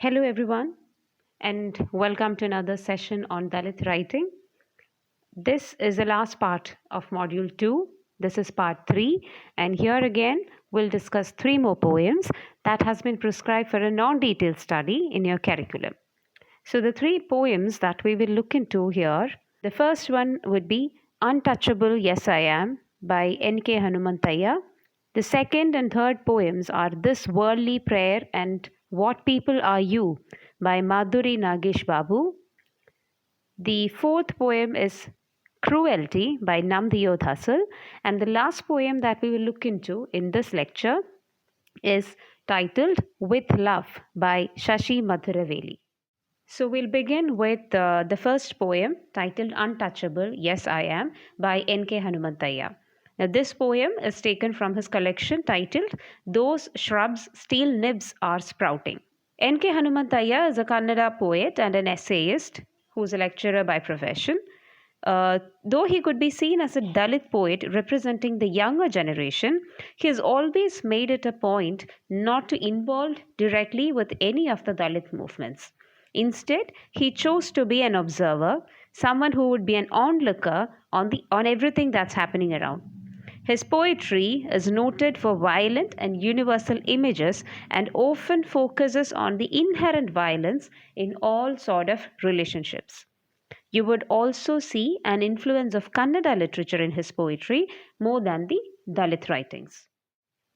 Hello, everyone, and welcome to another session on Dalit writing. This is the last part of Module 2. This is part 3, and here again we'll discuss three more poems that has been prescribed for a non-detailed study in your curriculum. So the three poems that we will look into here, the first one would be Untouchable Yes I Am by N.K. Hanumantaya. The second and third poems are This Worldly Prayer and What People Are You by Madhuri Nagesh Babu. The fourth poem is Cruelty by Namdiyo Dhassal. And the last poem that we will look into in this lecture is titled With Love by Shashi Madhuraveli. So we'll begin with the first poem titled Untouchable, Yes I Am by N.K. Hanumantaya. Now, this poem is taken from his collection titled Those Shrubs Steel Nibs Are Sprouting. N.K. Hanumantaya is a Kannada poet and an essayist who's a lecturer by profession. Though he could be seen as a Dalit poet representing the younger generation, he has always made it a point not to involve directly with any of the Dalit movements. Instead, he chose to be an observer, someone who would be an onlooker on everything that's happening around. His poetry is noted for violent and universal images and often focuses on the inherent violence in all sort of relationships. You would also see an influence of Kannada literature in his poetry more than the Dalit writings.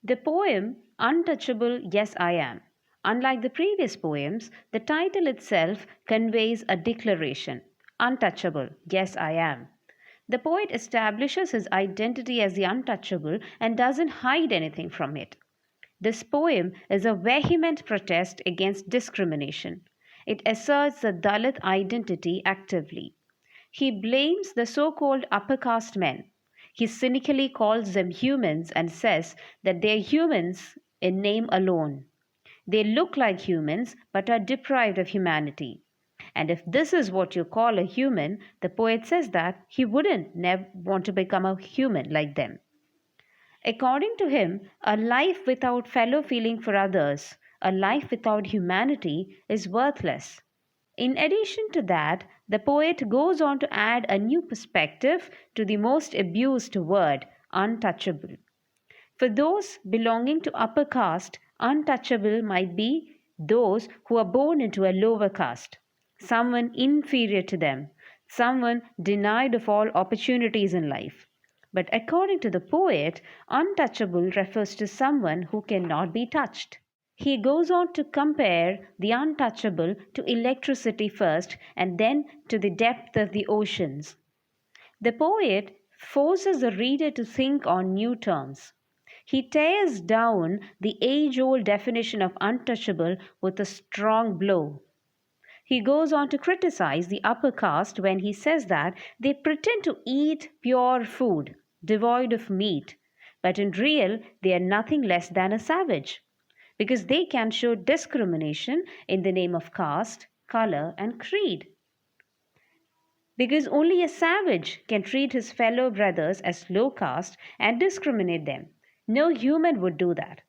The poem Untouchable Yes I Am. Unlike the previous poems, the title itself conveys a declaration Untouchable, yes I am. The poet establishes his identity as the untouchable and doesn't hide anything from it. This poem is a vehement protest against discrimination. It asserts the Dalit identity actively. He blames the so called upper caste men. He cynically calls them humans and says that they are humans in name alone. They look like humans but are deprived of humanity. And if this is what you call a human, the poet says that he wouldn't never want to become a human like them. According to him, a life without fellow feeling for others, a life without humanity, is worthless. In addition to that, the poet goes on to add a new perspective to the most abused word, untouchable. For those belonging to upper caste, untouchable might be those who are born into a lower caste, someone inferior to them, someone denied of all opportunities in life. But according to the poet, untouchable refers to someone who cannot be touched. He goes on to compare the untouchable to electricity first and then to the depth of the oceans. The poet forces the reader to think on new terms. He tears down the age old definition of untouchable with a strong blow. He goes on to criticize the upper caste when he says that they pretend to eat pure food, devoid of meat, but in real they are nothing less than a savage because they can show discrimination in the name of caste, color, and creed. Because only a savage can treat his fellow brothers as low caste and discriminate them. No human would do that.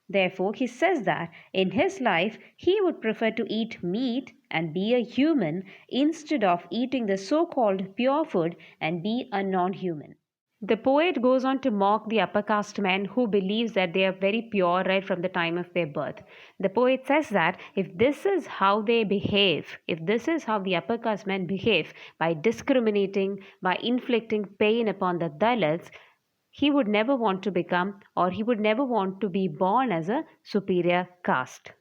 Therefore, he says that in his life he would prefer to eat meat and be a human instead of eating the so called pure food and be a non human. The poet goes on to mock the upper caste men who believes that they are very pure right from the time of their birth. The poet says that if this is how they behave, if this is how the upper caste men behave by discriminating, by inflicting pain upon the Dalits, he would never want to become or he would never want to be born as a superior caste.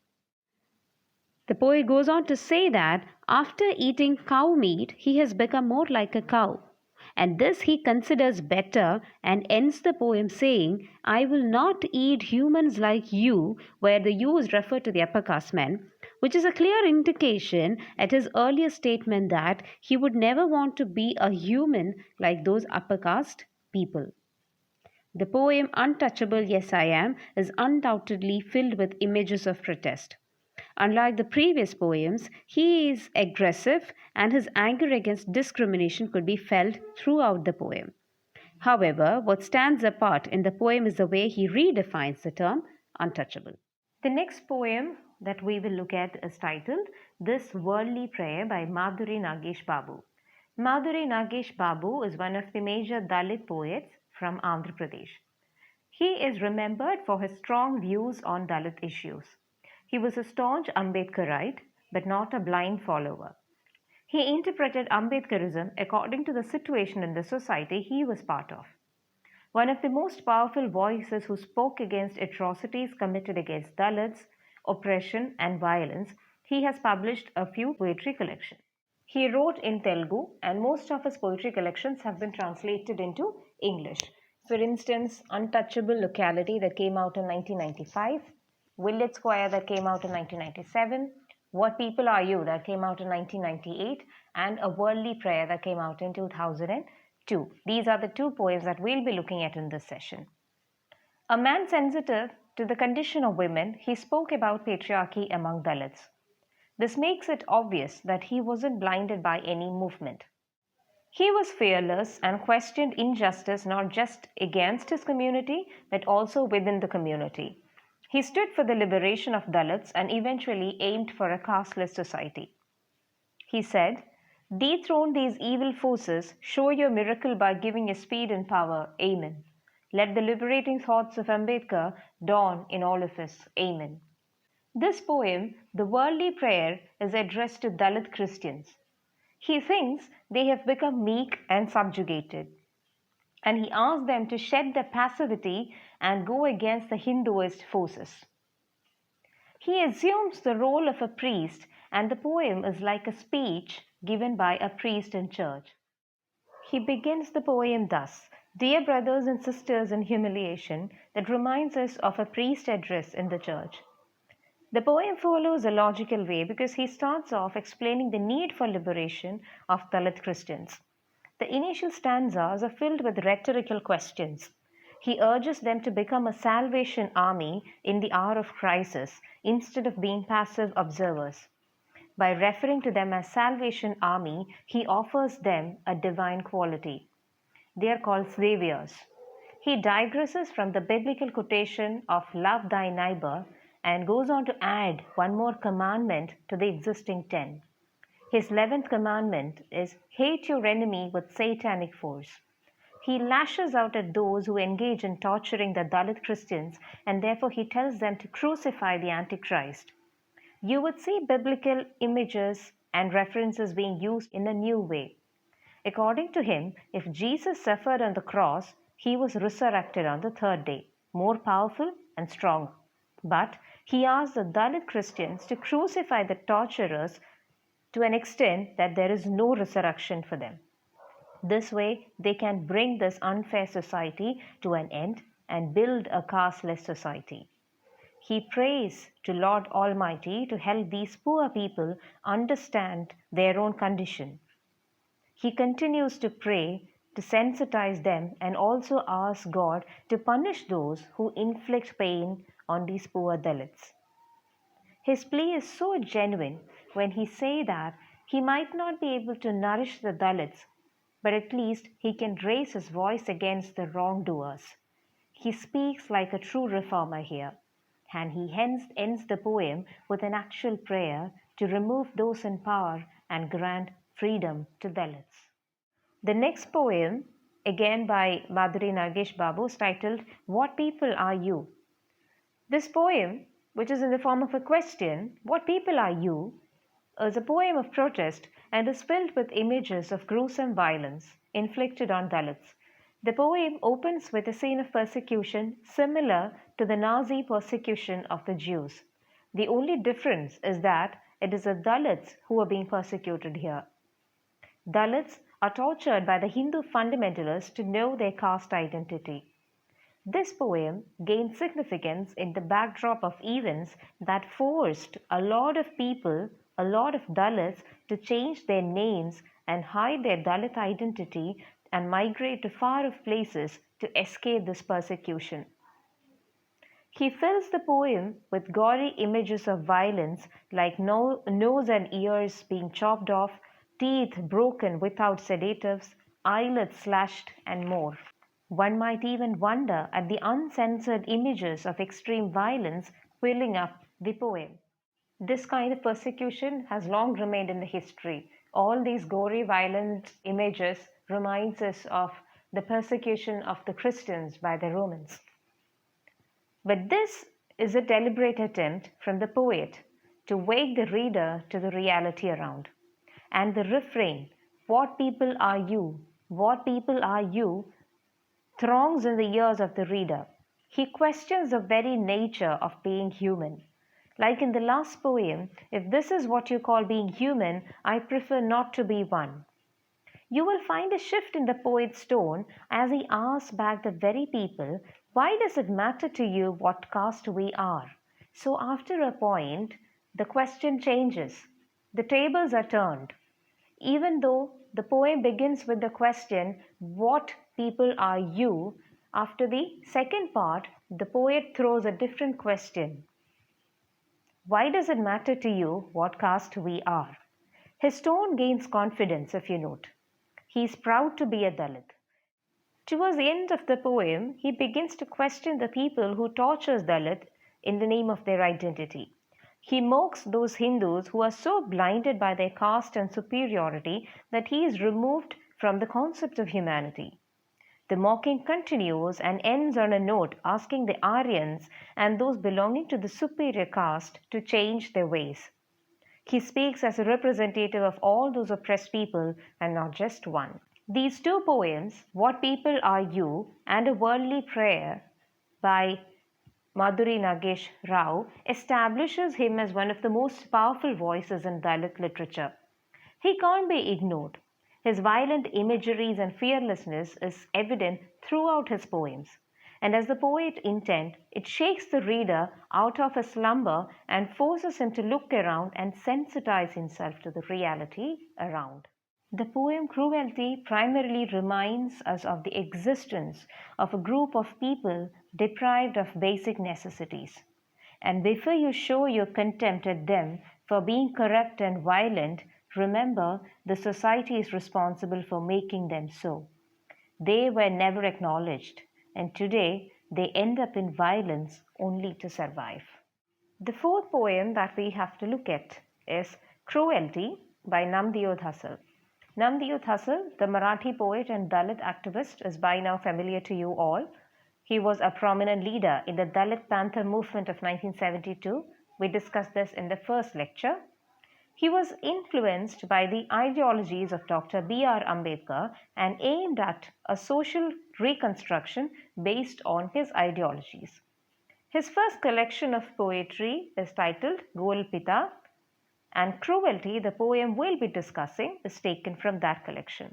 The poet goes on to say that after eating cow meat, he has become more like a cow. And this he considers better and ends the poem saying, I will not eat humans like you, where the you is referred to the upper caste men, which is a clear indication at his earlier statement that he would never want to be a human like those upper caste people. The poem Untouchable Yes I Am is undoubtedly filled with images of protest. Unlike the previous poems, he is aggressive and his anger against discrimination could be felt throughout the poem. However, what stands apart in the poem is the way he redefines the term untouchable. The next poem that we will look at is titled This Worldly Prayer by Madhuri Nagesh Babu. Madhuri Nagesh Babu is one of the major Dalit poets from Andhra Pradesh. He is remembered for his strong views on Dalit issues. He was a staunch Ambedkarite, but not a blind follower. He interpreted Ambedkarism according to the situation in the society he was part of. One of the most powerful voices who spoke against atrocities committed against Dalits, oppression, and violence, he has published a few poetry collections. He wrote in Telugu, and most of his poetry collections have been translated into English. For instance, Untouchable Locality, that came out in 1995, Willett Square, that came out in 1997, What People Are You, that came out in 1998, and A Worldly Prayer, that came out in 2002. These are the two poems that we'll be looking at in this session. A man sensitive to the condition of women, he spoke about patriarchy among Dalits. This makes it obvious that he wasn't blinded by any movement. He was fearless and questioned injustice not just against his community but also within the community. He stood for the liberation of Dalits and eventually aimed for a casteless society. He said, "Dethrone these evil forces, show your miracle by giving your speed and power. Amen. Let the liberating thoughts of Ambedkar dawn in all of us. Amen." This poem, The Worldly Prayer, is addressed to Dalit Christians. He thinks they have become meek and subjugated, and he asks them to shed their passivity and go against the Hinduist forces. He assumes the role of a priest, and the poem is like a speech given by a priest in church. He begins the poem thus: "Dear brothers and sisters in humiliation," that reminds us of a priest address in the church. The poem follows a logical way because he starts off explaining the need for liberation of Dalit Christians. The initial stanzas are filled with rhetorical questions. He urges them to become a salvation army in the hour of crisis instead of being passive observers. By referring to them as Salvation Army, he offers them a divine quality. They are called saviors. He digresses from the biblical quotation of love thy neighbor and goes on to add one more commandment to the existing 10. His 11th commandment is hate your enemy with satanic force. He lashes out at those who engage in torturing the Dalit Christians, and therefore he tells them to crucify the Antichrist. You would see biblical images and references being used in a new way. According to him, if Jesus suffered on the cross, he was resurrected on the third day, more powerful and strong. But he asked the Dalit Christians to crucify the torturers to an extent that there is no resurrection for them. This way, they can bring this unfair society to an end and build a casteless society. He prays to Lord Almighty to help these poor people understand their own condition. He continues to pray to sensitize them and also ask God to punish those who inflict pain on these poor Dalits. His plea is so genuine when he says that he might not be able to nourish the Dalits, but at least he can raise his voice against the wrongdoers. He speaks like a true reformer here, and he hence ends the poem with an actual prayer to remove those in power and grant freedom to Dalits. The next poem, again by Madhuri Nagesh Babu, is titled What People Are You? This poem, which is in the form of a question, What People Are You?, is a poem of protest and is filled with images of gruesome violence inflicted on Dalits. The poem opens with a scene of persecution similar to the Nazi persecution of the Jews. The only difference is that it is the Dalits who are being persecuted here. Dalits are tortured by the Hindu fundamentalists to know their caste identity. This poem gains significance in the backdrop of events that forced a lot of people, a lot of Dalits, to change their names and hide their Dalit identity and migrate to far off places to escape this persecution. He fills the poem with gory images of violence like nose and ears being chopped off, teeth broken without sedatives, eyelids slashed, and more. One might even wonder at the uncensored images of extreme violence filling up the poem. This kind of persecution has long remained in the history. All these gory, violent images reminds us of the persecution of the Christians by the Romans. But this is a deliberate attempt from the poet to wake the reader to the reality around. And the refrain, "What people are you? What people are you?" throngs in the ears of the reader. He questions the very nature of being human. Like in the last poem, "If this is what you call being human, I prefer not to be one." You will find a shift in the poet's tone as he asks back the very people, "Why does it matter to you what caste we are?" So after a point, the question changes. The tables are turned. Even though the poem begins with the question, "What people are you?" after the second part, the poet throws a different question. Why does it matter to you what caste we are? His tone gains confidence, if you note. He is proud to be a Dalit. Towards the end of the poem, he begins to question the people who torture Dalit in the name of their identity. He mocks those Hindus who are so blinded by their caste and superiority that he is removed from the concept of humanity. The mocking continues and ends on a note asking the Aryans and those belonging to the superior caste to change their ways. He speaks as a representative of all those oppressed people and not just one. These two poems, "What People Are You" and "A Worldly Prayer" by Madhuri Nagesh Rao, establishes him as one of the most powerful voices in Dalit literature. He can't be ignored. His violent imageries and fearlessness is evident throughout his poems. And as the poet intends, it shakes the reader out of a slumber and forces him to look around and sensitize himself to the reality around. The poem Cruelty primarily reminds us of the existence of a group of people deprived of basic necessities. And before you show your contempt at them for being corrupt and violent, remember the society is responsible for making them so. They were never acknowledged, and today they end up in violence only to survive. The fourth poem that we have to look at is Cruelty by Namdev Dhassal. Namdev Dhassal, the Marathi poet and Dalit activist, is by now familiar to you all. He was a prominent leader in the Dalit Panther movement of 1972. We discussed this in the first lecture. He was influenced by the ideologies of Dr. B.R. Ambedkar and aimed at a social reconstruction based on his ideologies. His first collection of poetry is titled Gol Pita, and Cruelty, the poem we'll be discussing, is taken from that collection.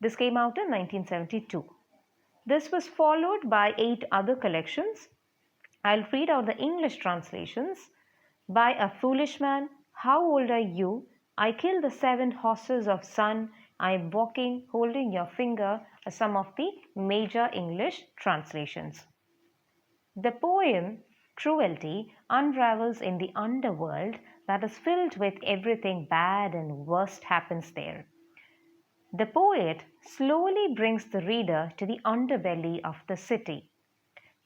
This came out in 1972. This was followed by 8 other collections. I'll read out the English translations. By a Foolish Man, How Old Are You? I Killed the 7 Horses of Sun, I Am Walking, Holding Your Finger, are some of the major English translations. The poem Cruelty unravels in the underworld that is filled with everything bad and worst happens there. The poet slowly brings the reader to the underbelly of the city,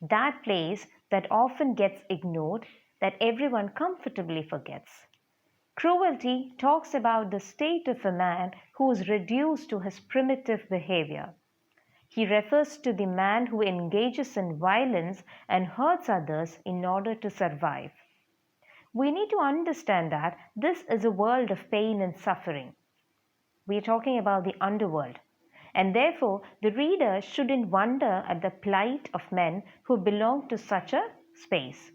that place that often gets ignored, that everyone comfortably forgets. Cruelty talks about the state of a man who is reduced to his primitive behavior. He refers to the man who engages in violence and hurts others in order to survive. We need to understand that this is a world of pain and suffering. We are talking about the underworld. And therefore, the reader shouldn't wonder at the plight of men who belong to such a space.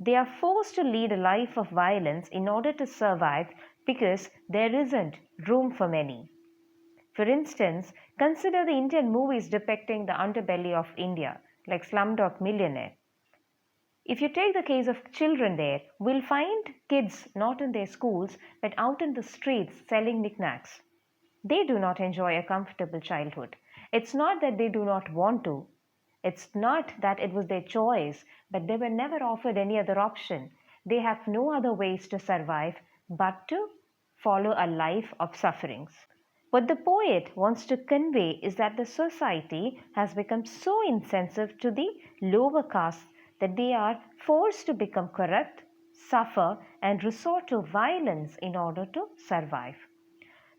They are forced to lead a life of violence in order to survive because there isn't room for many. For instance, consider the Indian movies depicting the underbelly of India, like Slumdog Millionaire. If you take the case of children there, we'll find kids not in their schools but out in the streets selling knickknacks. They do not enjoy a comfortable childhood. It's not that they do not want to. It's not that it was their choice, but they were never offered any other option. They have no other ways to survive but to follow a life of sufferings. What the poet wants to convey is that the society has become so insensitive to the lower castes that they are forced to become corrupt, suffer, and resort to violence in order to survive.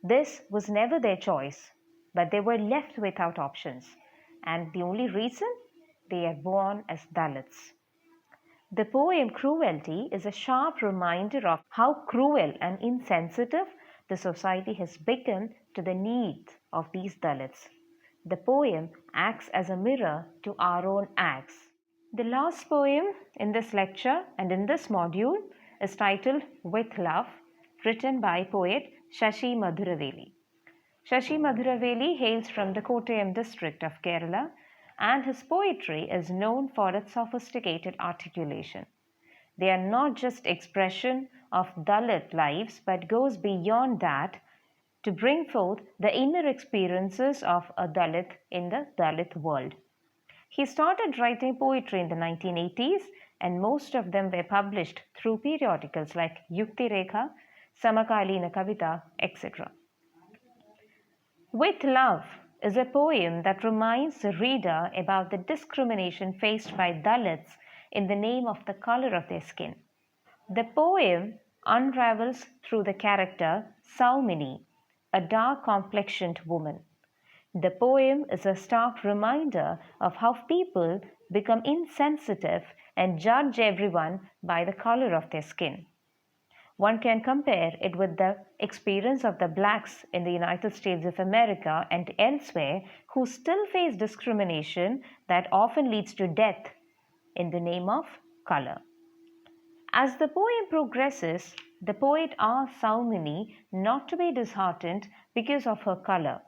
This was never their choice, but they were left without options, and the only reason they are born as Dalits. The poem Cruelty is a sharp reminder of how cruel and insensitive the society has become to the needs of these Dalits. The poem acts as a mirror to our own acts. The last poem in this lecture and in this module is titled With Love, written by poet Shashi Madhuraveli. Shashi Madhuraveli hails from the Kottayam district of Kerala, and his poetry is known for its sophisticated articulation. They are not just expression of Dalit lives but goes beyond that to bring forth the inner experiences of a Dalit in the Dalit world. He started writing poetry in the 1980s, and most of them were published through periodicals like Yukti Rekha, Samakalina Kavita, etc. With Love is a poem that reminds the reader about the discrimination faced by Dalits in the name of the color of their skin. The poem unravels through the character Saumini, a dark complexioned woman. The poem is a stark reminder of how people become insensitive and judge everyone by the color of their skin. One can compare it with the experience of the blacks in the United States of America and elsewhere who still face discrimination that often leads to death in the name of color. As the poem progresses, the poet asks Saumini not to be disheartened because of her color.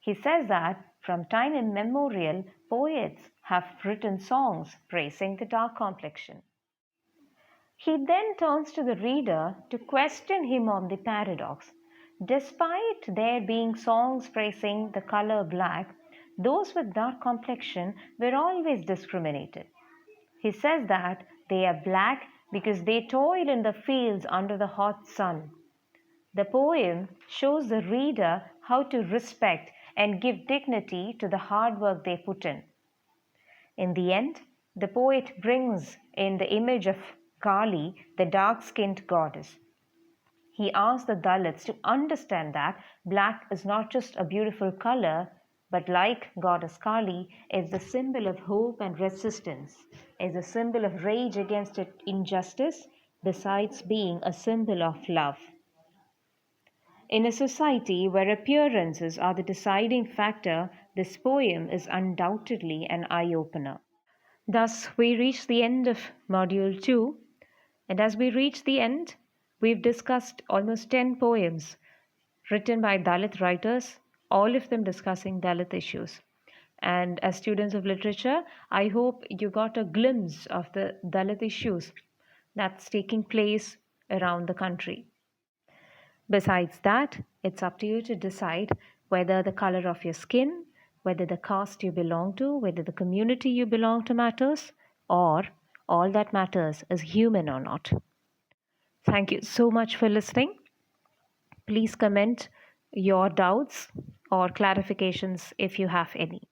He says that from time immemorial, poets have written songs praising the dark complexion. He then turns to the reader to question him on the paradox. Despite there being songs praising the color black, those with dark complexion were always discriminated. He says that they are black because they toil in the fields under the hot sun. The poem shows the reader how to respect and give dignity to the hard work they put in. In the end, the poet brings in the image of Kali, the dark-skinned goddess. He asks the Dalits to understand that black is not just a beautiful color, but like goddess Kali, is the symbol of hope and resistance, is a symbol of rage against injustice, besides being a symbol of love. In a society where appearances are the deciding factor, this poem is undoubtedly an eye-opener. Thus, we reach the end of Module 2, and as we reach the end, we've discussed almost 10 poems written by Dalit writers, all of them discussing Dalit issues. And as students of literature, I hope you got a glimpse of the Dalit issues that's taking place around the country. Besides that, it's up to you to decide whether the color of your skin, whether the caste you belong to, whether the community you belong to matters, or all that matters is human or not. Thank you so much for listening. Please comment your doubts or clarifications if you have any.